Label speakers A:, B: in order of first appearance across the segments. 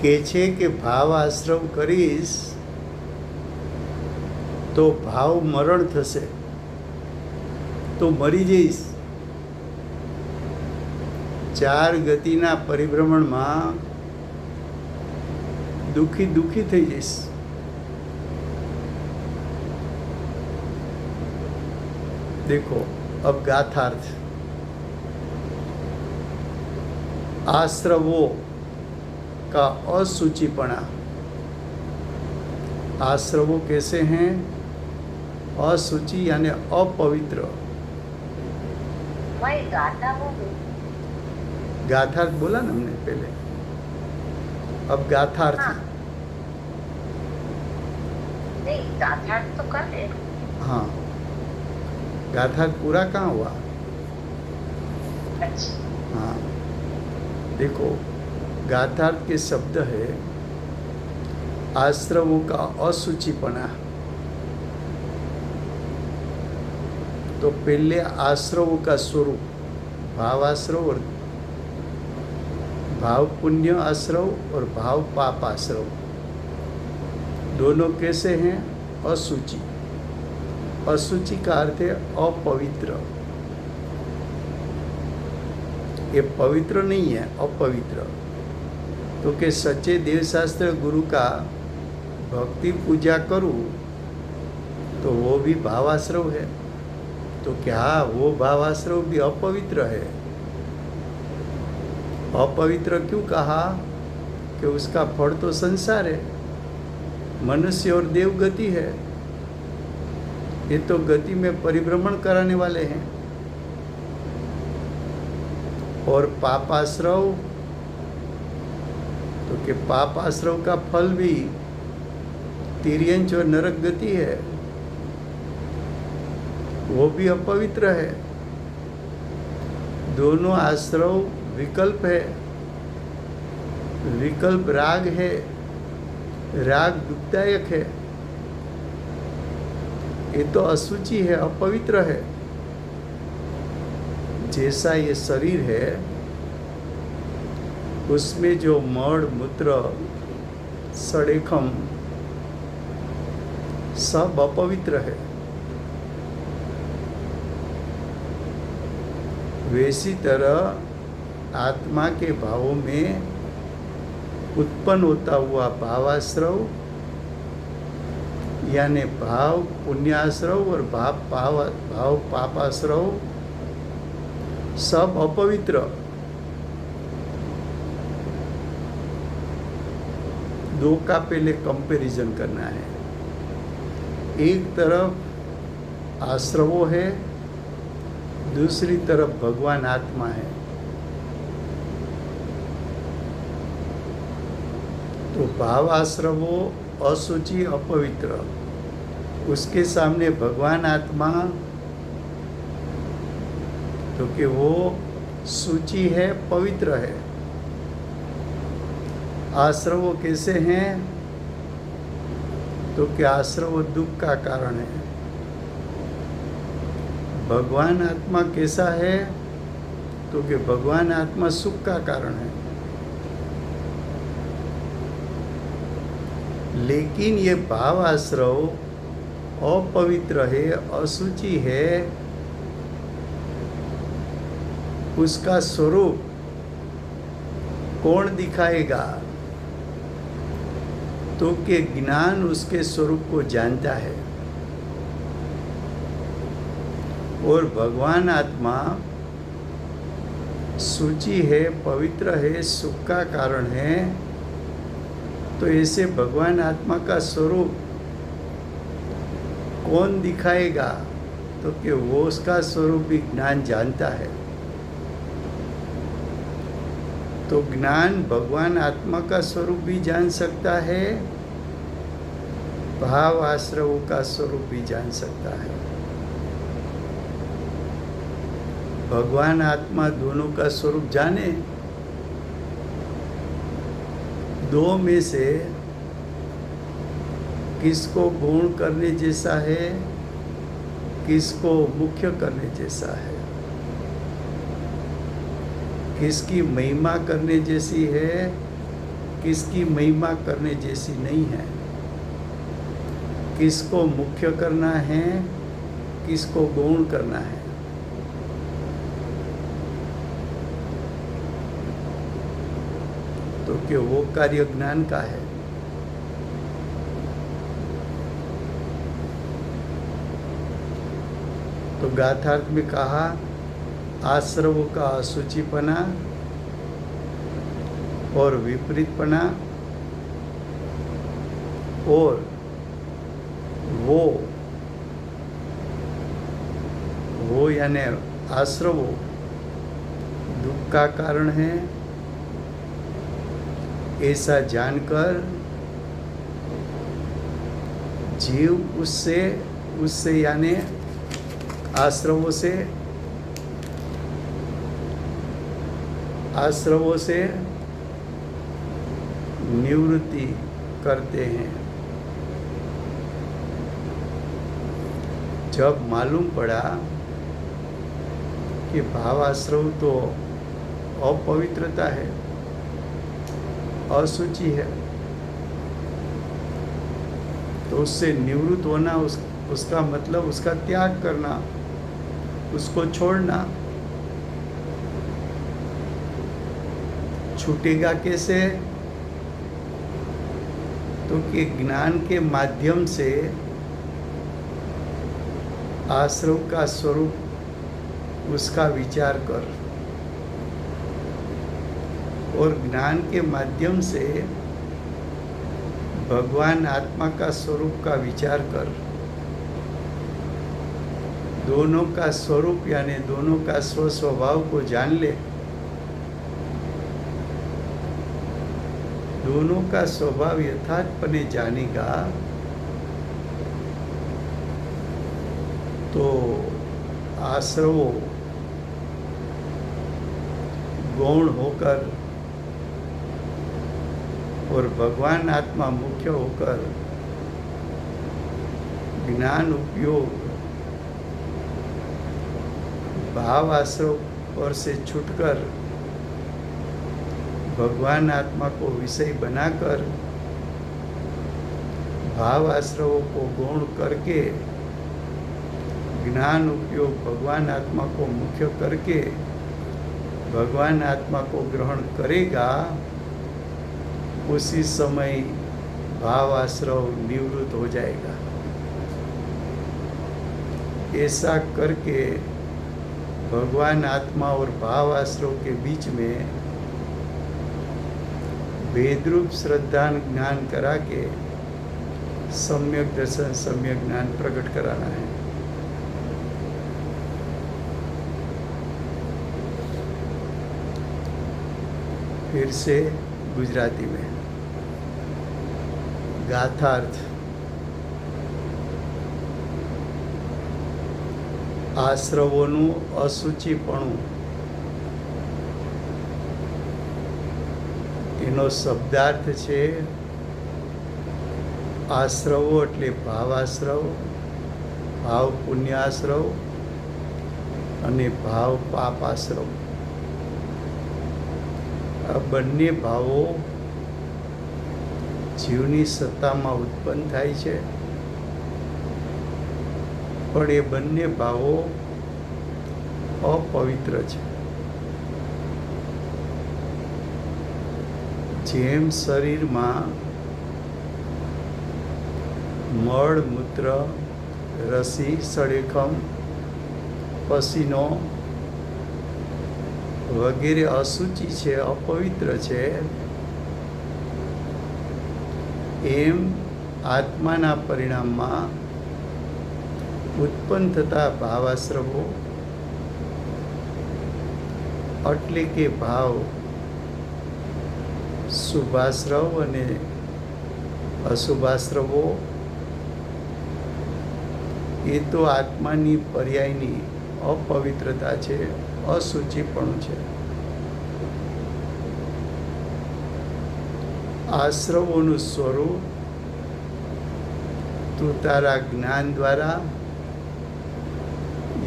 A: કહે છે કે ભાવ આશ્રવ કરીશ તો ભાવ મરણ થશે, તો મરી જઈશ. ચાર ગતિના પરિભ્રમણમાં દુઃખી થઈ જઈશ. देखो अब गाथार्थ. आश्रवों का असुचिपना. आश्रवों कैसे हैं? असुचि यानी अपवित्र. गाथार्थ बोला ना हमने पहले, अब गाथार्थ.
B: हाँ। नहीं, गाथार्थ तो कर ले.
A: हाँ, गाथार्थ पूरा कहाँ हुआ?
B: अच्छा.
A: हाँ, देखो गाथार्थ के शब्द है आश्रवों का असुचिपना. तो पहले आश्रवों का स्वरूप, भाव आश्रव और भाव पुण्य आश्रव और भाव पाप आश्रव, दोनों कैसे हैं? असुचि. असुचि का अर्थ है अपवित्र. ये पवित्र नहीं है, अपवित्र. तो कि सच्चे देवशास्त्र गुरु का भक्ति पूजा करूं तो वो भी भावाश्रव है. तो क्या वो भावाश्रव भी अपवित्र है? अपवित्र क्यों कहा? कि उसका फल तो संसार है, मनुष्य और देव गति है. ये तो गति में परिभ्रमण कराने वाले हैं. और पापाश्रव, तो कि पापाश्रव का फल भी तिर्यंच और नरक गति है, वो भी अपवित्र है. दोनों आश्रव विकल्प है. विकल्प राग है, राग दुखदायक है. ये तो असुचि है, अपवित्र है. जैसा ये शरीर है उसमें जो मड़ मूत्र सड़ेखम सब अपवित्र है. वैसी तरह आत्मा के भावों में उत्पन्न होता हुआ भावाश्रव यानी भाव पुण्याश्रव और भाव पापाश्रव सब अपवित्र. दो का पहले कंपैरिजन करना है. एक तरफ आश्रवों है, दूसरी तरफ भगवान आत्मा है. तो भाव आश्रवों असुचि अपवित्र, उसके सामने भगवान आत्मा तो कि वो सूची है, पवित्र है. आश्रव कैसे हैं? तो कि आश्रव दुख का कारण है. भगवान आत्मा कैसा है? तो कि भगवान आत्मा सुख का कारण है. लेकिन ये भाव आश्रव अपवित्र है, असुचि है. उसका स्वरूप कौन दिखाएगा? तो कि ज्ञान उसके स्वरूप को जानता है. और भगवान आत्मा सूची है, पवित्र है, सुख का कारण है. तो ऐसे भगवान आत्मा का स्वरूप कौन दिखाएगा? तो कि वो उसका स्वरूप भी ज्ञान जानता है. तो ज्ञान भगवान आत्मा का स्वरूप भी जान सकता है, भाव आश्रवों का स्वरूप भी जान सकता है. भगवान आत्मा दोनों का स्वरूप जाने. दो में से किसको गौण करने जैसा है, किसको मुख्य करने जैसा है, किसकी महिमा करने जैसी है, किसकी महिमा करने जैसी नहीं है। किसको मुख्य करना है, किसको गौण करना है। तो कि वो कार्य ज्ञान का है। तो गाथार्थ में कहा आश्रव का अशुचिपना और विपरीतपना और वो यानी आश्रवो दुख का कारण है, ऐसा जानकर जीव उससे यानी आश्रवों से निवृत्ति करते हैं। जब मालूम पड़ा कि भावाश्रव तो अपवित्रता है, अशुचि है, तो उससे निवृत्त होना, उसका मतलब उसका त्याग करना, उसको छोड़ना। छूटेगा कैसे? तो कि ज्ञान के माध्यम से आश्रव का स्वरूप उसका विचार कर, और ज्ञान के माध्यम से भगवान आत्मा का स्वरूप का विचार कर। दोनों का स्वरूप यानी दोनों का स्वस्वभाव को जान ले। दोनों का स्वभाव यथार्थपने जानेगा तो आश्रवों गौण होकर और भगवान आत्मा मुख्य होकर ज्ञान उपयोग भाव आश्रव पर से छूटकर भगवान आत्मा को विषय बनाकर भाव आश्रवों को गौण करके ज्ञान उपयोग भगवान आत्मा को मुख्य करके भगवान आत्मा को ग्रहण करेगा, उसी समय भाव आश्रव निवृत्त हो जाएगा। ऐसा करके भगवान आत्मा और भाव आश्रव के बीच में भेदरूप श्रद्धा ज्ञान करा के सम्यक दर्शन सम्यक ज्ञान प्रकट कराना है। फिर से गुजराती में गाथार्थ। આશ્રવોનું અસુચિપણું એનો શબ્દાર્થ છે આશ્રવો એટલે ભાવાશ્રવ, ભાવ પુણ્યાશ્રવ અને ભાવ પાપાશ્રવ. આ બંને ભાવો જીવની સત્તામાં ઉત્પન્ન થાય છે, પણ એ બંને ભાવો અપવિત્ર છે. જેમ શરીરમાં મળ, મૂત્ર, રસી, સળેખમ, પસીનો વગેરે અશુચિ છે, અપવિત્ર છે, એમ આત્માના પરિણામમાં ઉત્પન્ન થતા ભાવાશ્રવો એટલે કે ભાવ શુભાશ્રવ અને અશુભાશ્રવો એ તો આત્માની પર્યાયની અપવિત્રતા છે, અશુચિપણું છે. આશ્રવોનું સ્વરૂપ તું તારા જ્ઞાન દ્વારા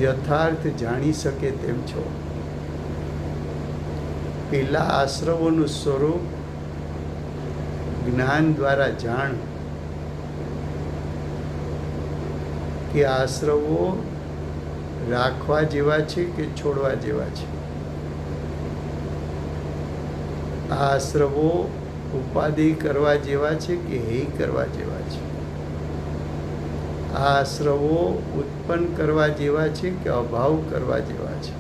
A: યથાર્થ જાણી શકે તેમ છો. પેલા આશ્રવોનું સ્વરૂપ જ્ઞાન દ્વારા જાણ કે આશ્રવો રાખવા જેવા છે કે છોડવા જેવા છે. આ આશ્રવો ઉપાધિ કરવા જેવા છે કે હેય કરવા જેવા છે. આ આશ્રવો ઉત્પન્ન કરવા જેવા છે કે અભાવ કરવા જેવા છે.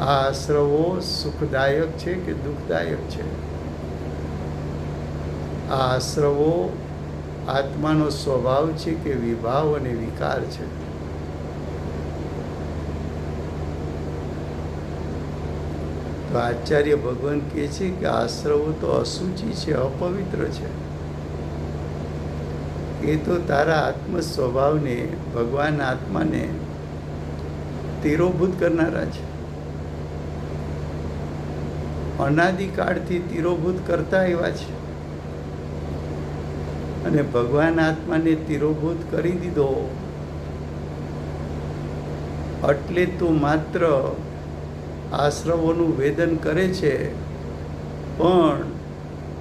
A: આ આશ્રવો સુખદાયક છે કે દુઃખદાયક છે. આ આશ્રવો આત્માનો સ્વભાવ છે કે વિભાવ અને વિકાર છે. તો આચાર્ય ભગવાન કહે છે કે આશ્રવો તો અશુચિ છે, અપવિત્ર છે. એ તો તારા આત્મ સ્વભાવને, ભગવાન આત્માને તિરોભૂત કરનારા છે. અનાદિકાળથી તિરોભૂત કરતા એવા છે. અને ભગવાન આત્માને તિરોભૂત કરી દીધો એટલે તો માત્ર આશ્રવોનું વેદન કરે છે, પણ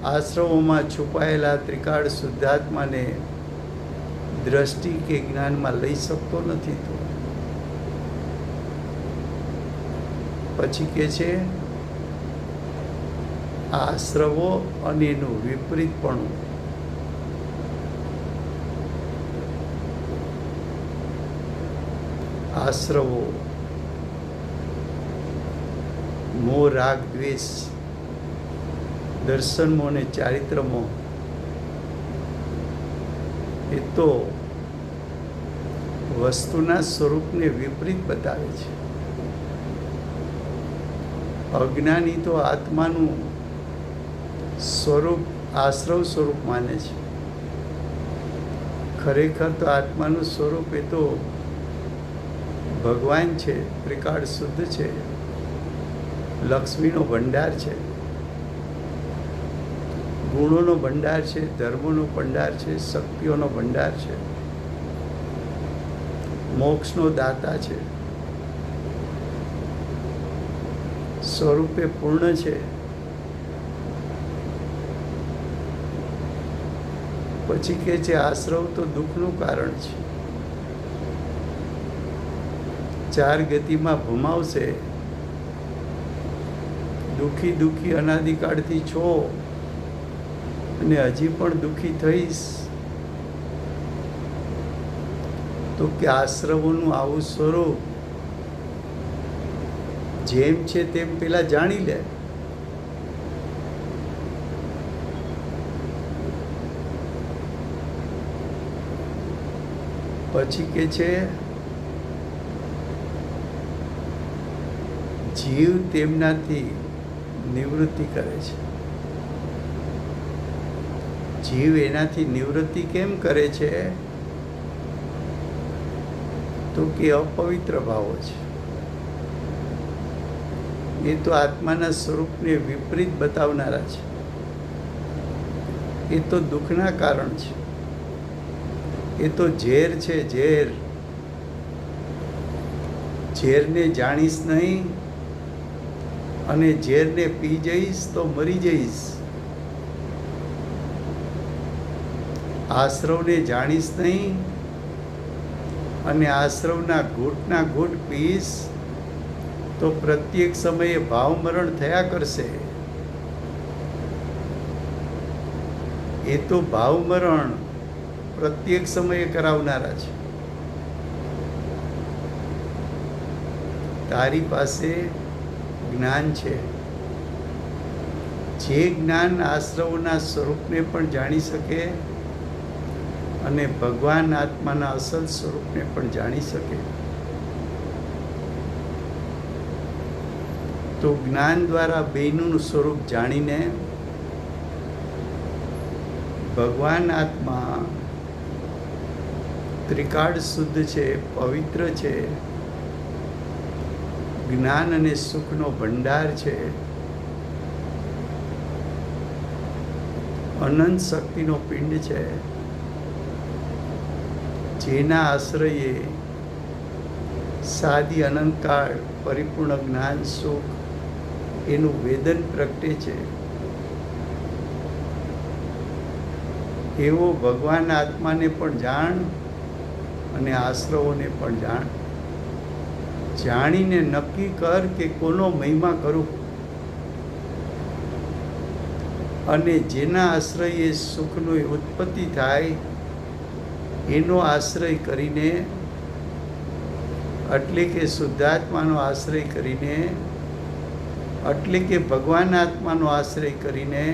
A: આશ્રવોમાં છુપાયેલા ત્રિકાળ શુદ્ધાત્માને દ્રષ્ટિ કે જ્ઞાનમાં લઈ શકતો નથી. તો પછી કે છે આશ્રવો અને એનું વિપરીતપણું. આશ્રવો મોહ, રાગ, દ્વેષ, દર્શન મોહ અને ચારિત્ર મોહ એ તો વસ્તુના સ્વરૂપને વિપરીત બતાવે છે. અજ્ઞાની તો આત્માનું સ્વરૂપ આશ્રવ સ્વરૂપ માને છે. ખરેખર તો આત્માનું સ્વરૂપ એ તો ભગવાન છે, ત્રિકાળ શુદ્ધ છે, લક્ષ્મીનો ભંડાર છે, ગુણોનો ભંડાર છે, ધર્મોનો ભંડાર છે, શક્તિઓનો ભંડાર છે, મોક્ષનો દાતા છે, સ્વરૂપે પૂર્ણ છે. પછી કે છે આશ્રવ તો દુઃખનું કારણ છે. ચાર ગતિમાં ભમાવશે. દુઃખી દુઃખી અનાદિકાળથી છો અને હજી પણ દુઃખી થઈશ. તો કે આશ્રવોનું આવું સ્વરૂપ જેમ છે તેમ પેલા જાણી લે. પછી કે છે જીવ તેમનાથી નિવૃત્તિ કરે છે. જીવ એનાથી નિવૃત્તિ કેમ કરે છે? તો કે અપવિત્ર ભાવો છે. એ તો આત્માના સ્વરૂપને વિપરીત બતાવનારા છે. એ તો દુઃખના કારણ છે. એ તો ઝેર છે, ઝેર. ઝેરને જાણીશ નહીં અને ઝેરને પી જઈશ તો મરી જઈશ. આશ્રવને જાણીશ નહીં અને આશ્રવના ઘૂંટના ઘૂંટ પીશ તો પ્રત્યેક સમયે ભાવમરણ થયા કરશે. એ તો ભાવમરણ પ્રત્યેક સમયે કરાવનારા છે. તારી પાસે જ્ઞાન છે. જે જ્ઞાન આશ્રવના સ્વરૂપને પણ જાણી શકે અને ભગવાન આત્માના અસલ સ્વરૂપને પણ જાણી શકે. તો જ્ઞાન દ્વારા બેયનું સ્વરૂપ જાણીને ભગવાન આત્મા ત્રિકાળ શુદ્ધ છે, પવિત્ર છે, જ્ઞાન અને સુખનો ભંડાર છે, અનંત શક્તિનો પિંડ છે, જેના આશ્રયે સાદી અનંતકાળ પરિપૂર્ણ જ્ઞાન સુખ એનું વેદન પ્રગટે છે. એવો ભગવાન આત્માને પણ જાણ અને આશ્રવોને પણ જાણ. જાણીને નક્કી કર કે કોનો મહિમા કરું, અને જેના આશ્રયે સુખની ઉત્પત્તિ થાય એનો આશ્રય કરીને, એટલે કે શુદ્ધાત્માનો આશ્રય કરીને, એટલે કે ભગવાન આત્માનો આશ્રય કરીને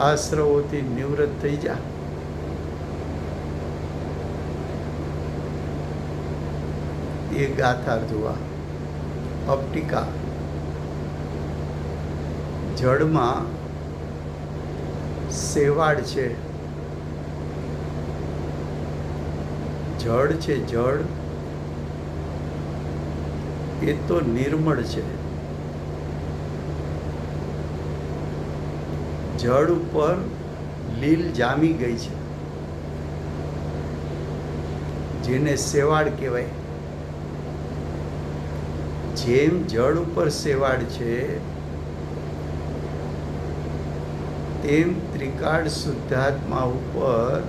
A: આશ્રવોથી નિવૃત્ત થઈ જા. એ ગાથા જોવા. અપટિકા. જળમાં શેવાળ છે. જળ છે, જળ એ તો નિર્મળ છે. જળ ઉપર લીલ જામી ગઈ છે, જેને શેવાળ કહેવાય. જેમ જળ ઉપર શેવાળ છે, તેમ ત્રિકાળ શુદ્ધાત્મા ઉપર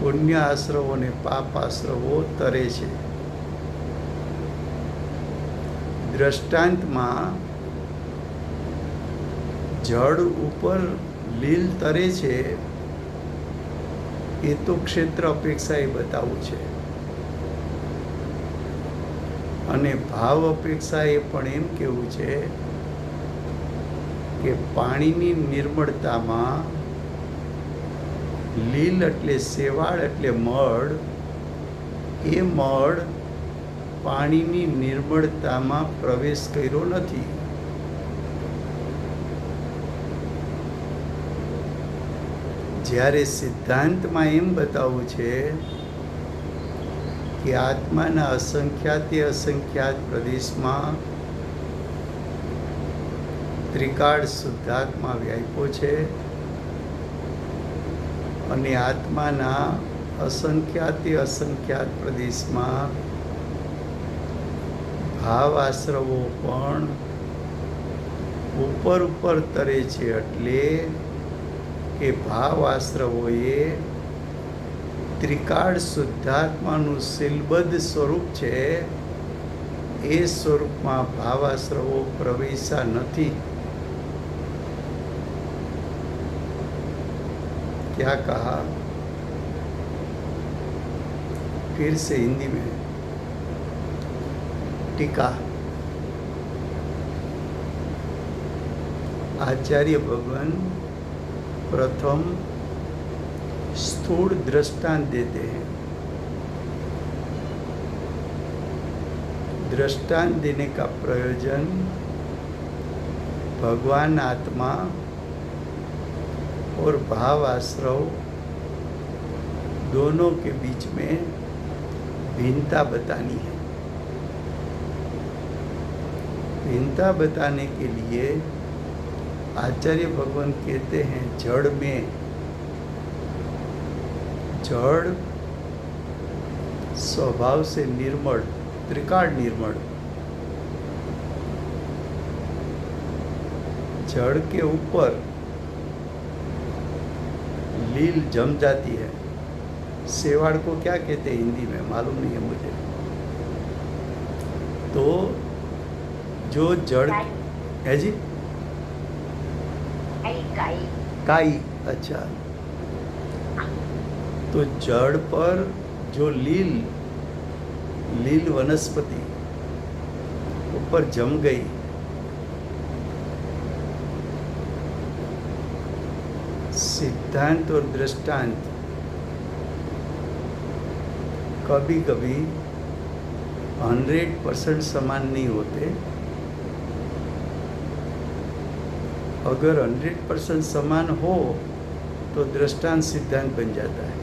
A: પુણ્ય આશ્રવો ને પાપ આશ્રવો તરે છે. દ્રષ્ટાંતમાં જળ ઉપર લીલ તરે છે એ તો ક્ષેત્ર અપેક્ષાએ બતાવવું છે, અને ભાવ અપેક્ષાએ પણ એમ કહેવું છે કે પાણીની નિર્મળતામાં લીલ એટલે શેવાળ એટલે મળ, એ મળ પાણીની નિર્મળતામાં પ્રવેશ કર્યો નથી. જ્યારે સિદ્ધાંતમાં એમ બતાવવું છે કે આત્માના અસંખ્યાતે અસંખ્યાત પ્રદેશમાં ત્રિકાળ શુદ્ધાત્મા વ્યાપ્યો છે, અને આત્માના અસંખ્યાતે અસંખ્યાત પ્રદેશમાં ભાવ આશ્રવો પણ ઉપર ઉપર તરે છે. એટલે કે ભાવ આશ્રવોએ ત્રિકાળ શુદ્ધાત્માનું શીલબદ્ધ સ્વરૂપ છે, એ સ્વરૂપમાં ભાવ આશ્રવો પ્રવેશા નથી. क्या कहा? फिर से हिंदी में. टीका. आचार्य भगवान प्रथम स्थूल दृष्टांत देते हैं. दृष्टांत देने का प्रयोजन भगवान आत्मा और भाव आश्रव दोनों के बीच में भिन्नता बतानी है. भिन्नता बताने के लिए आचार्य भगवान कहते हैं जड़ में, जड़ स्वभाव से निर्मल, त्रिकाल निर्मल. जड़ के ऊपर लील जम जाती है. शेवाड़ को क्या कहते हैं हिंदी में मालूम नहीं है मुझे. तो जो जड़ है जी, काई. अच्छा, तो जड़ पर जो लील वनस्पति ऊपर जम गई, सिद्धांत और दृष्टांत कभी कभी 100% समान नहीं होते. अगर 100% समान हो तो दृष्टांत सिद्धांत बन जाता है.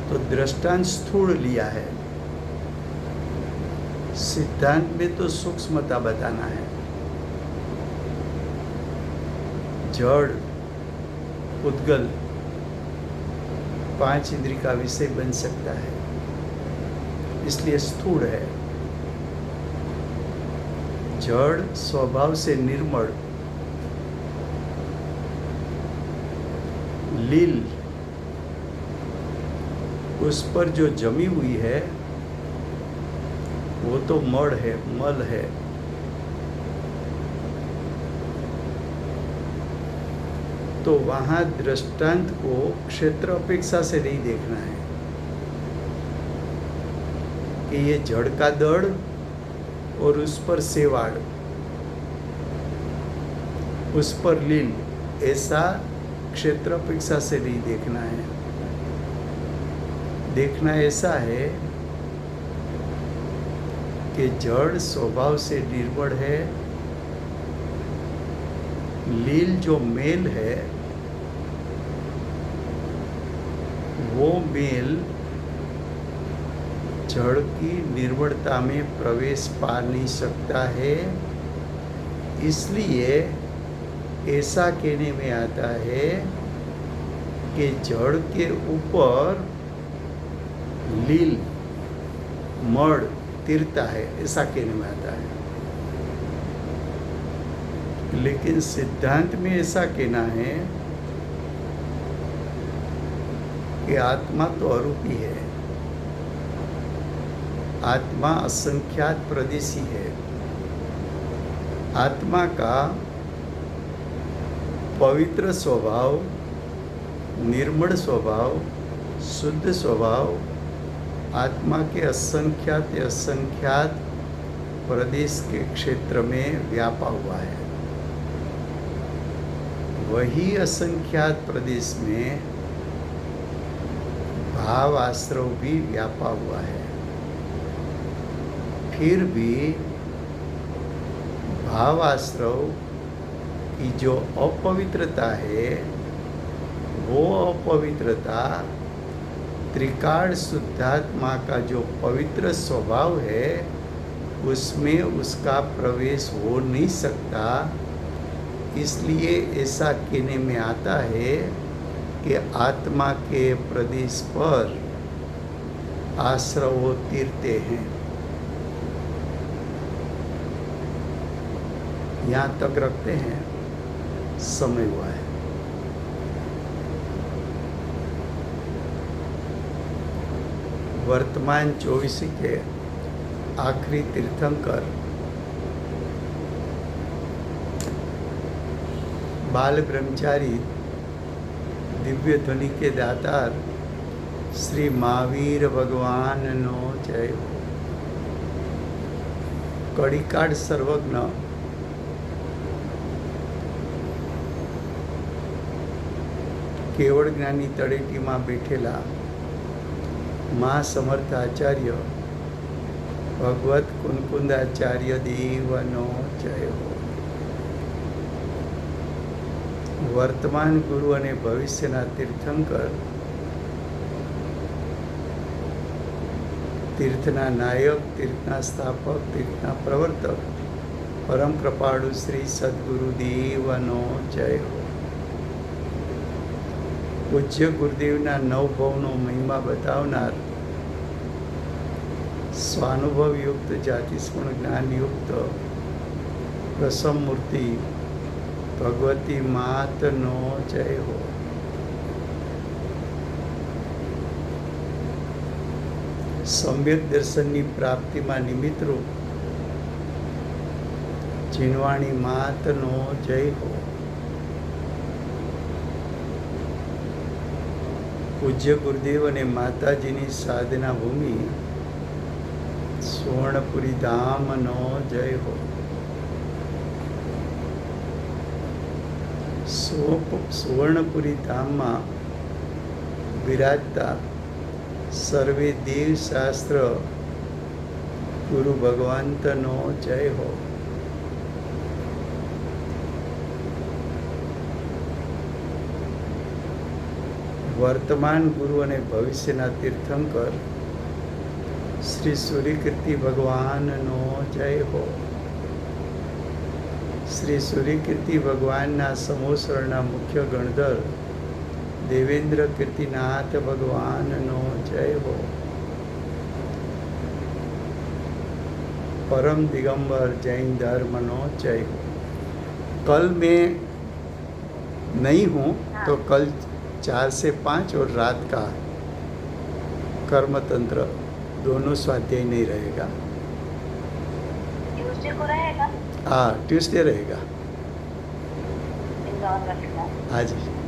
A: तो दृष्टांत स्थूल लिया है, सिद्धांत में तो सूक्ष्मता बताना है. जड़ उद्गल 5 इंद्रिय का विषय बन सकता है, इसलिए स्थूल है. जड़ स्वभाव से निर्मल, लील उस पर जो जमी हुई है वो तो मड़ है, मल है। तो वहां दृष्टांत को क्षेत्र अपेक्षा से नहीं देखना है कि ये जड़ का दड़ और उस पर सेवाड़, उस पर लील, ऐसा क्षेत्र अपेक्षा से नहीं देखना है। देखना ऐसा है कि जड़ स्वभाव से निर्मल है, लील जो मेल है वो मेल जड़ की निर्मलता में प्रवेश पा नहीं सकता है। इसलिए ऐसा कहने में आता है कि जड़ के ऊपर लील मड़ तिरता है, ऐसा कहने में आता है। लेकिन सिद्धांत में ऐसा कहना है कि आत्मा तो अरूपी है, आत्मा असंख्यात प्रदेशी है। आत्मा का पवित्र स्वभाव, निर्मल स्वभाव, शुद्ध स्वभाव आत्मा के असंख्यात प्रदेश के क्षेत्र में व्यापा हुआ है। वही असंख्यात प्रदेश में भाव आश्रव भी व्यापा हुआ है। फिर भी भाव आश्रव की जो अपवित्रता है वो अपवित्रता त्रिकाल शुद्धात्मा का जो पवित्र स्वभाव है उसमें उसका प्रवेश हो नहीं सकता। इसलिए ऐसा कहने में आता है कि आत्मा के प्रदेश पर आश्रव तीरते हैं। यहाँ तक रखते हैं, समय हुआ है। वर्तमान 24 के आखिरी तीर्थंकर बाल ब्रह्मचारी दिव्य ध्वनि के दातार श्री महावीर भगवान नो जय हो। कड़ीकाठ सर्वज्ञ केवल ज्ञानी तळेटी में बैठेला माँ समर्थ आचार्य भगवत कुनकुंद आचार्य देवनो जय हो। वर्तमान गुरु અને ભવિષ્યના તીર્થંકર, તીર્થના નાયક, તીર્થના સ્થાપક, તીર્થના પ્રવર્તક પરમ કૃપાળુ શ્રી સદગુરુ દેવનો જય હો। પૂજ્ય ગુરુદેવના નવભવનો મહિમા બતાવનાર સ્વાનુભવયુક્ત જાતિસ્મરણ જ્ઞાનયુક્ત પ્રસમ મૂર્તિ ભગવતી માતનો જય હો। સમ્યક દર્શનની પ્રાપ્તિમાં નિમિત્તરૂપ જીનવાણી માતનો જય હો। પૂજ્ય ગુરુદેવ અને માતાજીની સાધના ભૂમિ સુવર્ણપુરી ધામનો જય હો। સુવર્ણપુરી ધામમાં વિરાજતા સર્વે દેવ શાસ્ત્ર ગુરુ ભગવંતનો જય હો। વર્તમાન ગુરુ અને ભવિષ્યના તીર્થંકર શ્રી સૂર્યકીર્તિ ભગવાનનો જય હો। શ્રી સૂર્યકીર્તિ ભગવાનના સમોસરણના મુખ્ય ગણધર દેવેન્દ્ર કીર્તિનાથ ભગવાનનો જય હો। परम दिगंबर जैन धर्मनो जय हो। कल मैं नहीं हूँ तो कल 4 से 5 और रात का कर्मतंत्र दोनों स्वाध्याय नहीं रहेगा।
B: ट्यूसडे को रहेगा
A: हाँ, ट्यूसडे रहेगा।
B: इंदौर रखेगा।
A: हाँ जी।